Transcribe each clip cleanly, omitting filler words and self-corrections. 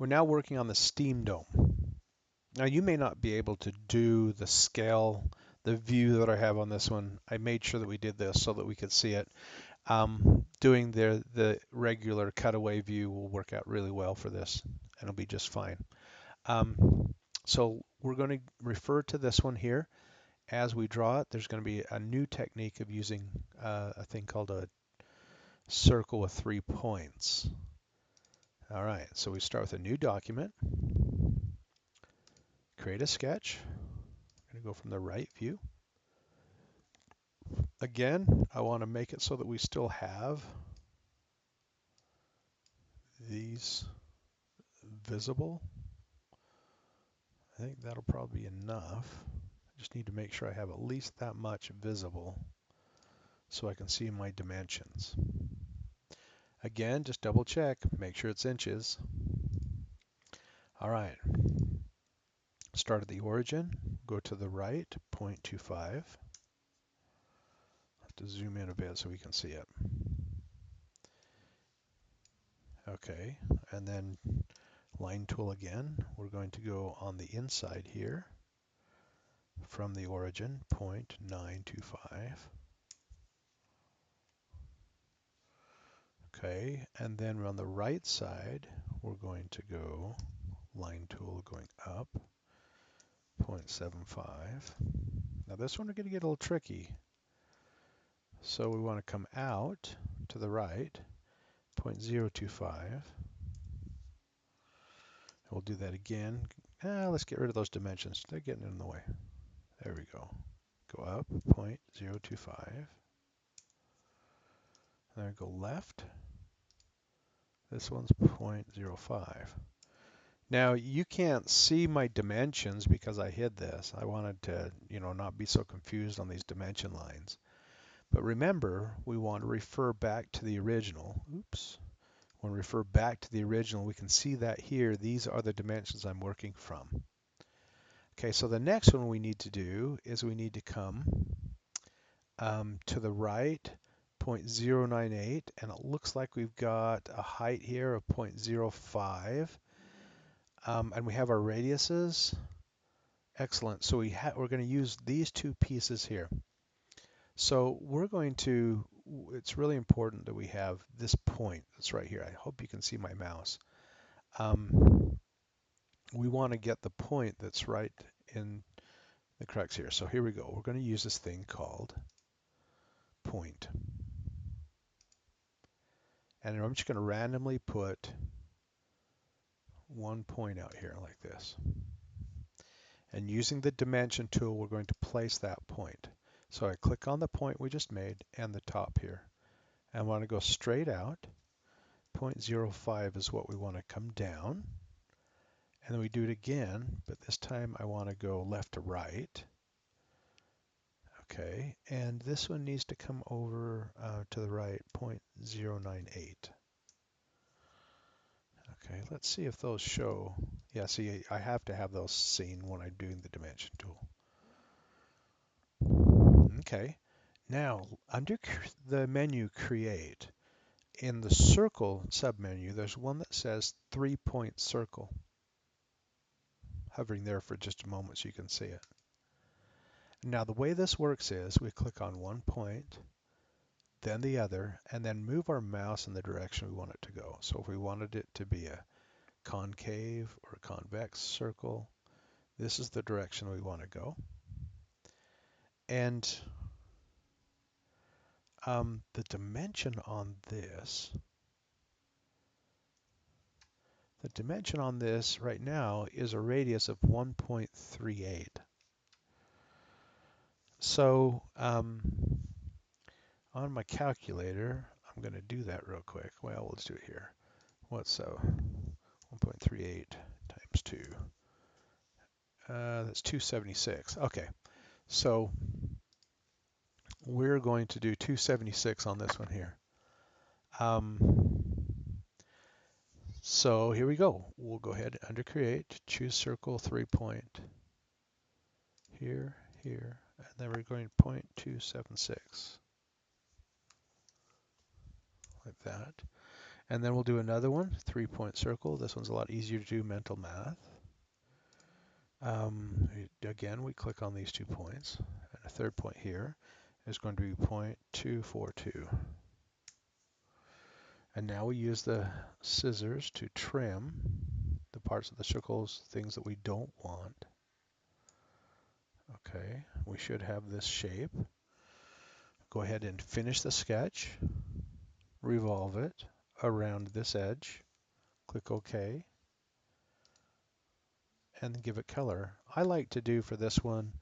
We're now working on the steam dome. Now you may not be able to do the scale, the view that I have on this one. I made sure that we did this so that we could see it. Doing the regular cutaway view will work out really well for this, and it'll be just fine. So we're going to refer to this one here as we draw it. There's going to be a new technique of using a thing called a circle with 3 points. All right, so we start with a new document, create a sketch. I'm going to go from the right view. Again, I want to make it so that we still have these visible. I think that'll probably be enough. I just need to make sure I have at least that much visible so I can see my dimensions. Again, just double check, make sure it's inches. All right, start at the origin, go to the right, 0.25. Have to zoom in a bit so we can see it. Okay, and then line tool again. We're going to go on the inside here from the origin, 0.925. Okay, and then on the right side, we're going to go line tool going up, 0.75. Now this one we're going to get a little tricky. So we want to come out to the right, 0.025. We'll do that again. Let's get rid of those dimensions. They're getting in the way. There we go. Go up, 0.025. Then go left. This one's 0.05. Now you can't see my dimensions because I hid this. I wanted to, not be so confused on these dimension lines. But remember, we want to refer back to the original. Oops. When we refer back to the original, we can see that here. These are the dimensions I'm working from. Okay, so the next one we need to do is we need to come to the right, 0.098, and it looks like we've got a height here of 0.05, and we have our radiuses. Excellent. So we're going to use these two pieces here. So we're going to, it's really important that we have this point that's right here. I hope you can see my mouse. We want to get the point that's right in the crux here. So here we go. We're going to use this thing called point. And I'm just going to randomly put one point out here like this. And using the dimension tool, we're going to place that point. So I click on the point we just made and the top here. And I want to go straight out. 0.05 is what we want to come down. And then we do it again, but this time I want to go left to right. Okay, and this one needs to come over to the right, 0.098. Okay, let's see if those show. Yeah, see, I have to have those seen when I'm doing the dimension tool. Okay, now under the menu Create, in the Circle submenu, there's one that says 3-point circle. Hovering there for just a moment so you can see it. Now the way this works is we click on one point, then the other, and then move our mouse in the direction we want it to go. So if we wanted it to be a concave or a convex circle, this is the direction we want to go. And the dimension on this, right now is a radius of 1.38. So on my calculator, I'm going to do that real quick. Well, let's do it here. What's 1.38 times 2? That's 276. Okay, so we're going to do 276 on this one here. So here we go. We'll go ahead under Create, choose Circle 3-point. Here, here, and then we're going 0.276. Like that. And then we'll do another one, 3-point circle. This one's a lot easier to do mental math. Again, we click on these 2 points, and a third point here is going to be point 242. And now we use the scissors to trim the parts of the circles, things that we don't want. Okay, we should have this shape. Go ahead and finish the sketch, revolve it around this edge, click OK, and give it color. I like to do for this one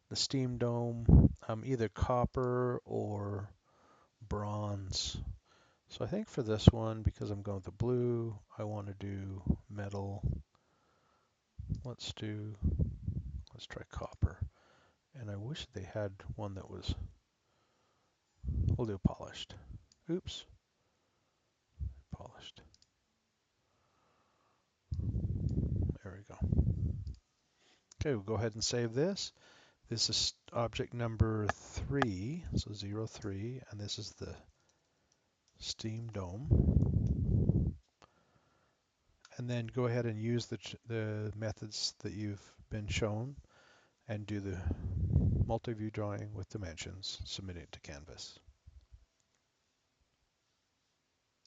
the steam dome, either copper or bronze. So I think for this one, because I'm going with the blue, I want to do metal. Let's try copper. And I wish they had one that was, we'll do polished. Oops, polished. There we go. Okay, we'll go ahead and save this. This is object number 3, so 03, and this is the steam dome. And then go ahead and use the methods that you've been shown and do the multi-view drawing with dimensions, submit it to Canvas.